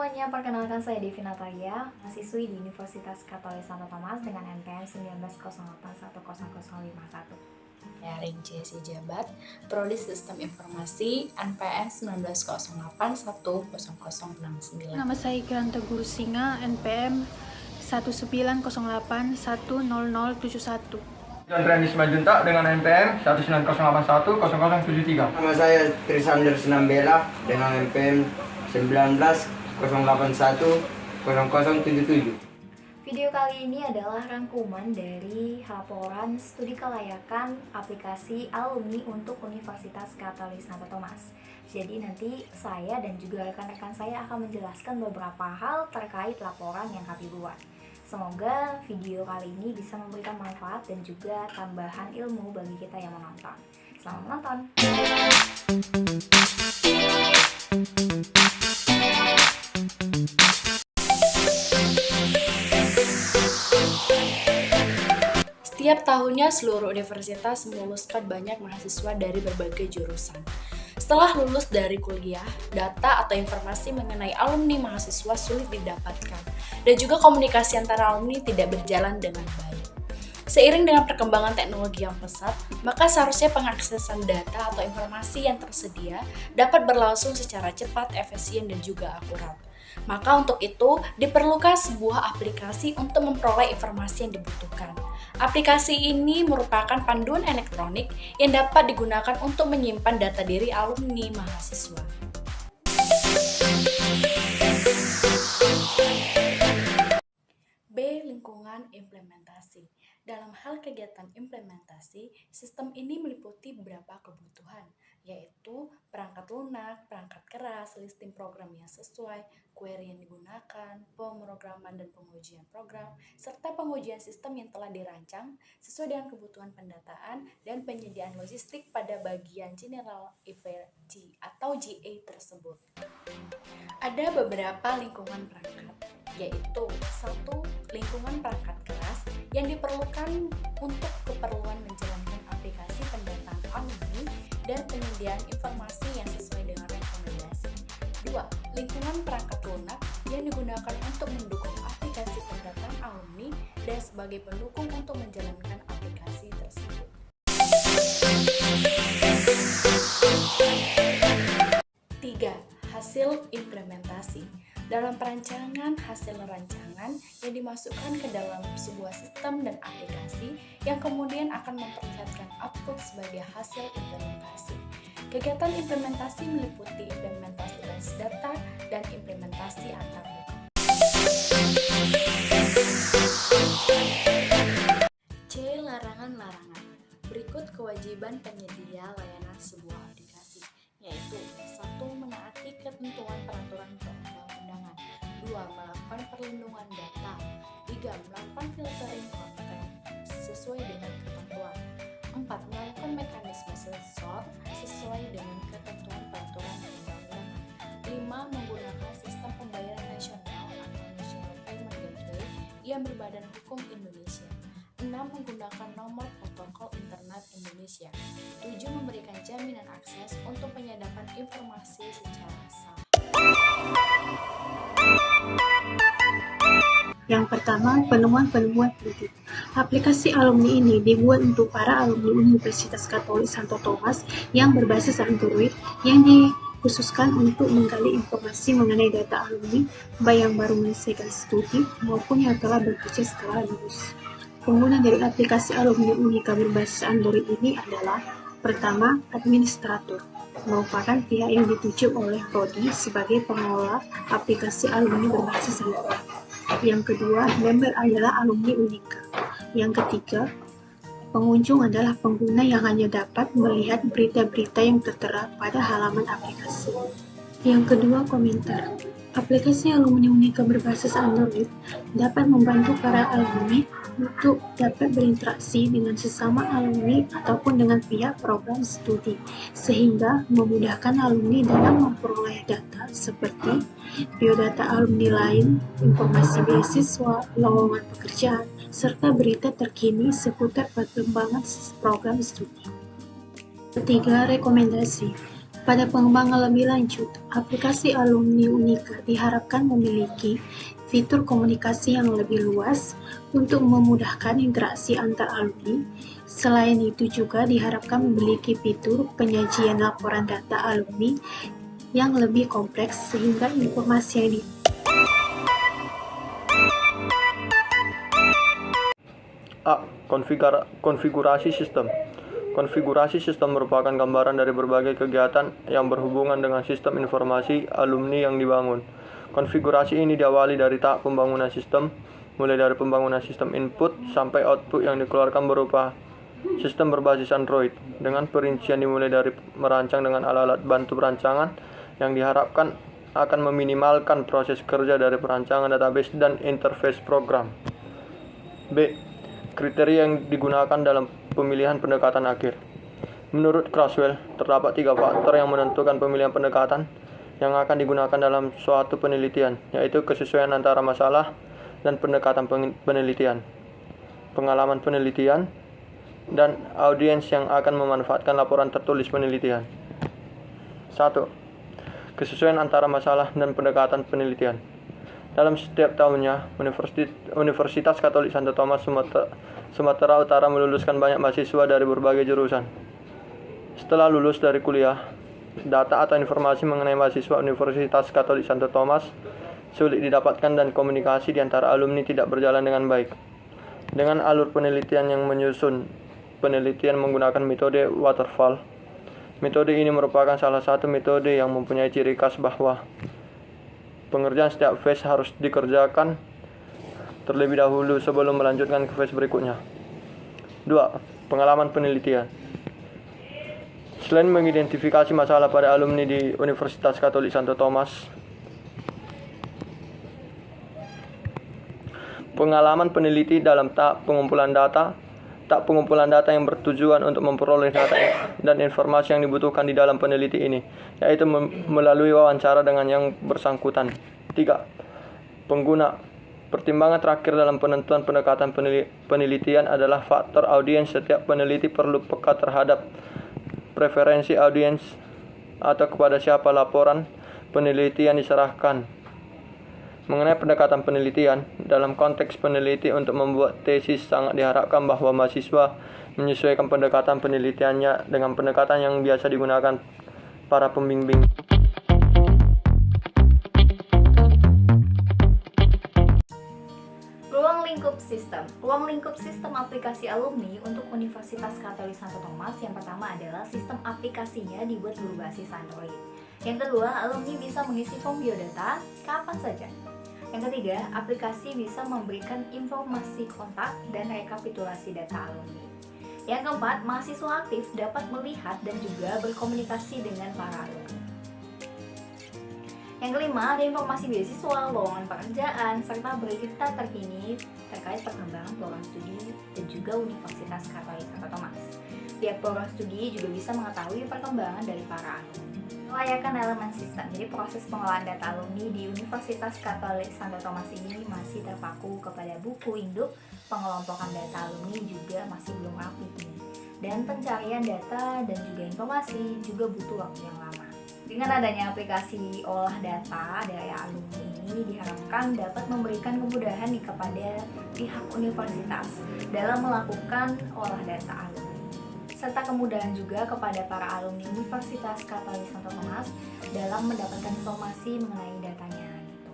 semuanya, perkenalkan saya Devi Natalia, mahasiswi di Universitas Katolik Santo Thomas dengan NPM 1908100051. Ya, Rinci Jabat, Prodi Sistem Informasi, NPM 1908100069. Nama saya Granta Guru Singa, NPM 1908100071. John Majunta dengan NPM 1908100073. Nama saya Trisander Senambela dengan NPM 1908100077. Video kali ini adalah rangkuman dari laporan studi kelayakan aplikasi alumni untuk Universitas Katolik Santo Thomas. Jadi nanti saya dan juga rekan-rekan saya akan menjelaskan beberapa hal terkait laporan yang kami buat. Semoga video kali ini bisa memberikan manfaat dan juga tambahan ilmu bagi kita yang menonton. Selamat menonton! Setiap tahunnya seluruh universitas meluluskan banyak mahasiswa dari berbagai jurusan. Setelah lulus dari kuliah, data atau informasi mengenai alumni mahasiswa sulit didapatkan, dan juga komunikasi antara alumni tidak berjalan dengan baik. Seiring dengan perkembangan teknologi yang pesat, maka seharusnya pengaksesan data atau informasi yang tersedia dapat berlangsung secara cepat, efisien, dan juga akurat. Maka untuk itu, diperlukan sebuah aplikasi untuk memperoleh informasi yang dibutuhkan. Aplikasi ini merupakan panduan elektronik yang dapat digunakan untuk menyimpan data diri alumni mahasiswa. B. Lingkungan implementasi. Dalam hal kegiatan implementasi, sistem ini meliputi beberapa kebutuhan, yaitu perangkat lunak, perangkat keras, listing program yang sesuai, query yang digunakan, pemrograman dan pengujian program, serta pengujian sistem yang telah dirancang sesuai dengan kebutuhan pendataan dan penyediaan logistik pada bagian General Affairs atau GA tersebut. Ada beberapa lingkungan perangkat, yaitu 1. Lingkungan perangkat keras yang diperlukan untuk keperluan menjalankan aplikasi pendataan alumni dan penyediaan informasi yang sesuai dengan rekomendasi. 2. Lingkungan perangkat lunak yang digunakan untuk mendukung aplikasi pendataan alumni dan sebagai pendukung untuk menjalankan aplikasi tersebut. 3. Hasil implementasi. Dalam perancangan hasil rancangan yang dimasukkan ke dalam sebuah sistem dan aplikasi yang kemudian akan memperlihatkan output sebagai hasil implementasi. Kegiatan implementasi meliputi implementasi basis data dan implementasi antar muka. C. Larangan-larangan. Berikut kewajiban penyedia layanan sebuah aplikasi, yaitu 1. Menaati ketentuan peraturan perundang-undangan, 2. Melakukan perlindungan data, 3. Melakukan filtering konten sesuai dengan ketentuan, 4. Melakukan mekanisme sensor sesuai dengan ketentuan peraturan perundang-undangan, 5. Menggunakan sistem pembayaran nasional atau National Payment Gateway yang berbadan hukum Indonesia, 6. Menggunakan nomor protokol internet Indonesia, 7. Memberikan jaminan akses untuk penyadapan informasi secara sah. Yang pertama, penemuan-penemuan penting. Aplikasi alumni ini dibuat untuk para alumni Universitas Katolik Santo Thomas yang berbasis Android yang dikhususkan untuk menggali informasi mengenai data alumni, baik yang baru menyelesaikan studi maupun yang telah bekerja setelah lulus. Pengguna dari aplikasi alumni Unika berbasis Android ini adalah: pertama, administrator, merupakan pihak yang ditunjuk oleh Prodi sebagai pengelola aplikasi alumni berbasis Android. Yang kedua, member adalah alumni Unika. Yang ketiga, pengunjung adalah pengguna yang hanya dapat melihat berita-berita yang tertera pada halaman aplikasi. Yang kedua, komentar. Aplikasi alumni Unika berbasis Android dapat membantu para alumni untuk dapat berinteraksi dengan sesama alumni ataupun dengan pihak program studi, sehingga memudahkan alumni dalam memperoleh data seperti biodata alumni lain, informasi beasiswa, lowongan pekerjaan, serta berita terkini seputar perkembangan program studi. Ketiga, rekomendasi. Pada pengembangan lebih lanjut, aplikasi alumni Unika diharapkan memiliki fitur komunikasi yang lebih luas untuk memudahkan interaksi antar alumni. Selain itu juga diharapkan memiliki fitur penyajian laporan data alumni yang lebih kompleks sehingga informasi yang A. Konfigurasi sistem. Konfigurasi sistem merupakan gambaran dari berbagai kegiatan yang berhubungan dengan sistem informasi alumni yang dibangun. Konfigurasi ini diawali dari tahap pembangunan sistem, mulai dari pembangunan sistem input sampai output yang dikeluarkan berupa sistem berbasis Android, dengan perincian dimulai dari merancang dengan alat-alat bantu perancangan yang diharapkan akan meminimalkan proses kerja dari perancangan database dan interface program. B. Kriteria yang digunakan dalam pemilihan pendekatan akhir. Menurut Crosswell, terdapat 3 faktor yang menentukan pemilihan pendekatan yang akan digunakan dalam suatu penelitian, yaitu kesesuaian antara masalah dan pendekatan penelitian, pengalaman penelitian, dan audiens yang akan memanfaatkan laporan tertulis penelitian. 1. Kesesuaian antara masalah dan pendekatan penelitian. Dalam setiap tahunnya, Universitas Katolik Santo Thomas Sumatera Utara meluluskan banyak mahasiswa dari berbagai jurusan. Setelah lulus dari kuliah, data atau informasi mengenai mahasiswa Universitas Katolik Santo Thomas sulit didapatkan dan komunikasi di antara alumni tidak berjalan dengan baik. Dengan alur penelitian yang menyusun penelitian menggunakan metode waterfall, metode ini merupakan salah satu metode yang mempunyai ciri khas bahwa pengerjaan setiap phase harus dikerjakan terlebih dahulu sebelum melanjutkan ke phase berikutnya. 2. Pengalaman penelitian. Selain mengidentifikasi masalah pada alumni di Universitas Katolik Santo Thomas, pengalaman peneliti dalam tahap pengumpulan data yang bertujuan untuk memperoleh data dan informasi yang dibutuhkan di dalam peneliti ini, yaitu melalui wawancara dengan yang bersangkutan. 3. Pengguna. Pertimbangan terakhir dalam penentuan pendekatan penelitian adalah faktor audiens. Setiap peneliti perlu peka terhadap preferensi audiens atau kepada siapa laporan penelitian diserahkan. Mengenai pendekatan penelitian, dalam konteks peneliti untuk membuat tesis sangat diharapkan bahwa mahasiswa menyesuaikan pendekatan penelitiannya dengan pendekatan yang biasa digunakan para pembimbing. Ruang lingkup sistem aplikasi alumni untuk Universitas Katolik Santo Thomas yang pertama adalah sistem aplikasinya dibuat berbasis Android. Yang kedua, alumni bisa mengisi form biodata kapan saja. Yang ketiga, aplikasi bisa memberikan informasi kontak dan rekapitulasi data alumni. Yang keempat, mahasiswa aktif dapat melihat dan juga berkomunikasi dengan para alumni. Yang kelima, ada informasi beasiswa, lowongan pekerjaan, serta berita terkini terkait perkembangan program studi dan juga Universitas Katolik Santo Thomas. Pihak program studi juga bisa mengetahui perkembangan dari para alumni. Kelayakan elemen sistem. Jadi proses pengolahan data alumni di Universitas Katolik Santo Thomas ini masih terpaku kepada buku induk. Pengelompokan data alumni juga masih belum rapi ini. Dan pencarian data dan juga informasi juga butuh waktu yang lama. Dengan adanya aplikasi olah data dari alumni ini diharapkan dapat memberikan kemudahan kepada pihak universitas dalam melakukan olah data alumni, serta kemudahan juga kepada para alumni Universitas Katolik Santo Thomas dalam mendapatkan informasi mengenai datanya gitu.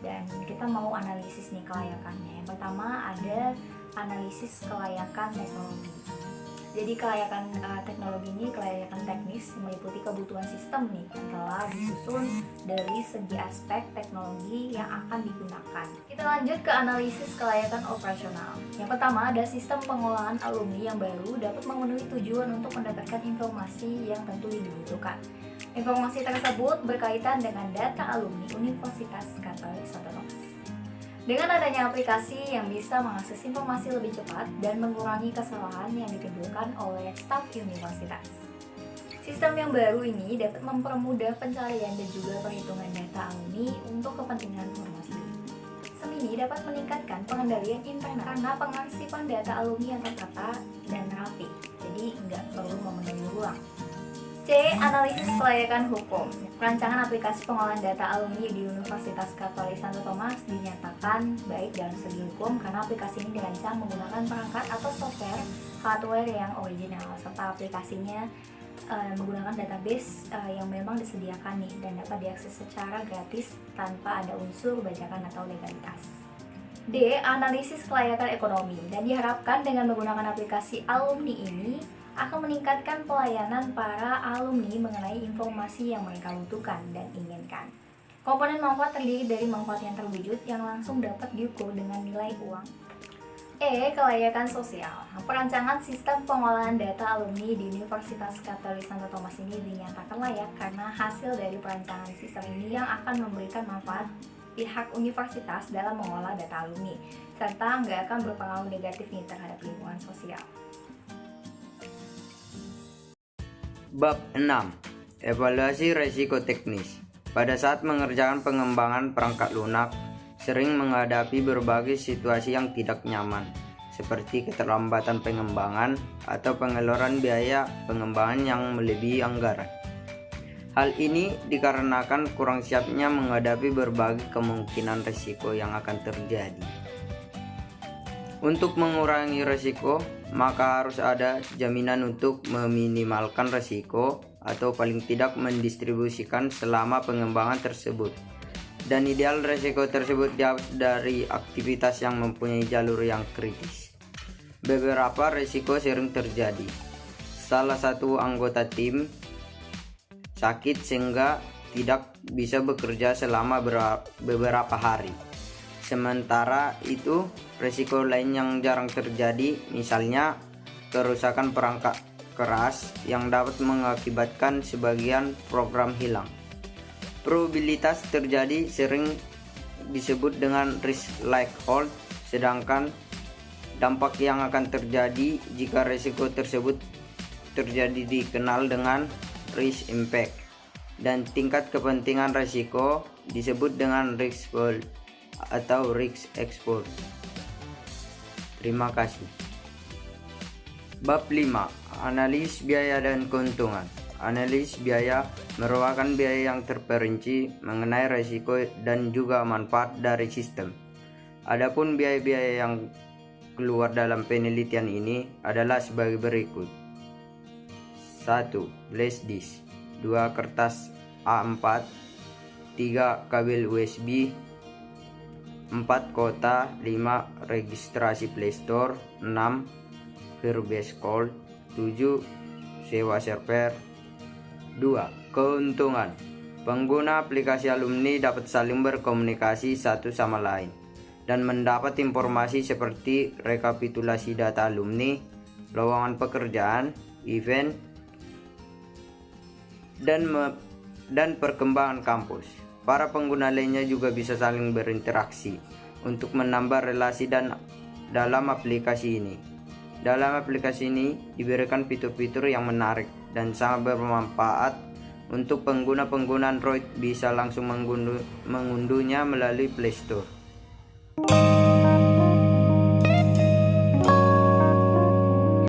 Dan kita mau analisis nih kelayakannya. Yang pertama ada analisis kelayakan teknologi. Jadi kelayakan teknologi ini kelayakan teknis meliputi kebutuhan sistem nih yang telah disusun dari segi aspek teknologi yang akan digunakan. Kita lanjut ke analisis kelayakan operasional. Yang pertama ada sistem pengolahan alumni yang baru dapat memenuhi tujuan untuk mendapatkan informasi yang tentu dibutuhkan. Informasi tersebut berkaitan dengan data alumni Universitas Katolik Santo Thomas. Dengan adanya aplikasi yang bisa mengakses informasi lebih cepat dan mengurangi kesalahan yang ditimbulkan oleh staf universitas. Sistem yang baru ini dapat mempermudah pencarian dan juga perhitungan data alumni untuk kepentingan promosi. Sistem ini dapat meningkatkan pengendalian internal karena pengarsipan data alumni yang tertata dan rapi, jadi nggak perlu memenuhi ruang. C. Analisis kelayakan hukum. Perancangan aplikasi pengolahan data alumni di Universitas Katolik Santo Thomas dinyatakan baik dalam segi hukum karena aplikasi ini dirancang menggunakan perangkat atau software hardware yang original, serta aplikasinya menggunakan database yang memang disediakan nih dan dapat diakses secara gratis tanpa ada unsur bajakan atau legalitas. D. Analisis kelayakan ekonomi. Dan diharapkan dengan menggunakan aplikasi alumni ini akan meningkatkan pelayanan para alumni mengenai informasi yang mereka butuhkan dan inginkan. Komponen manfaat terdiri dari manfaat yang terwujud yang langsung dapat diukur dengan nilai uang. E. Kelayakan sosial. Perancangan sistem pengolahan data alumni di Universitas Katolik Santo Thomas ini dinyatakan layak karena hasil dari perancangan sistem ini yang akan memberikan manfaat pihak universitas dalam mengolah data alumni, serta nggak akan berpengaruh negatif nih terhadap lingkungan sosial. Bab 6. Evaluasi resiko teknis. Pada saat mengerjakan pengembangan perangkat lunak, sering menghadapi berbagai situasi yang tidak nyaman, seperti keterlambatan pengembangan atau pengeluaran biaya pengembangan yang melebihi anggaran. Hal ini dikarenakan kurang siapnya menghadapi berbagai kemungkinan risiko yang akan terjadi. Untuk mengurangi risiko, maka harus ada jaminan untuk meminimalkan risiko atau paling tidak mendistribusikan selama pengembangan tersebut. Dan ideal risiko tersebut dihapus dari aktivitas yang mempunyai jalur yang kritis. Beberapa risiko sering terjadi. Salah satu anggota tim sakit sehingga tidak bisa bekerja selama beberapa hari. Sementara itu, risiko lain yang jarang terjadi, misalnya kerusakan perangkat keras yang dapat mengakibatkan sebagian program hilang. Probabilitas terjadi sering disebut dengan risk likelihood, sedangkan dampak yang akan terjadi jika risiko tersebut terjadi dikenal dengan risk impact, dan tingkat kepentingan risiko disebut dengan risk pool atau risk exposure. Terima kasih. Bab 5. Analisis biaya dan keuntungan. Analisis biaya merupakan biaya yang terperinci mengenai risiko dan juga manfaat dari sistem. Adapun biaya-biaya yang keluar dalam penelitian ini adalah sebagai berikut. 1. Flash disk, 2. Kertas A4, 3. Kabel USB, 4. Kota, 5. Registrasi Play Store, 6. Firebase Call, 7. Sewa server. 2. Keuntungan. Pengguna aplikasi alumni dapat saling berkomunikasi satu sama lain dan mendapat informasi seperti rekapitulasi data alumni, lowongan pekerjaan, event, dan perkembangan kampus. Para pengguna lainnya juga bisa saling berinteraksi untuk menambah relasi dalam aplikasi ini. Dalam aplikasi ini diberikan fitur-fitur yang menarik dan sangat bermanfaat untuk pengguna-pengguna Android bisa langsung mengunduhnya melalui Play Store.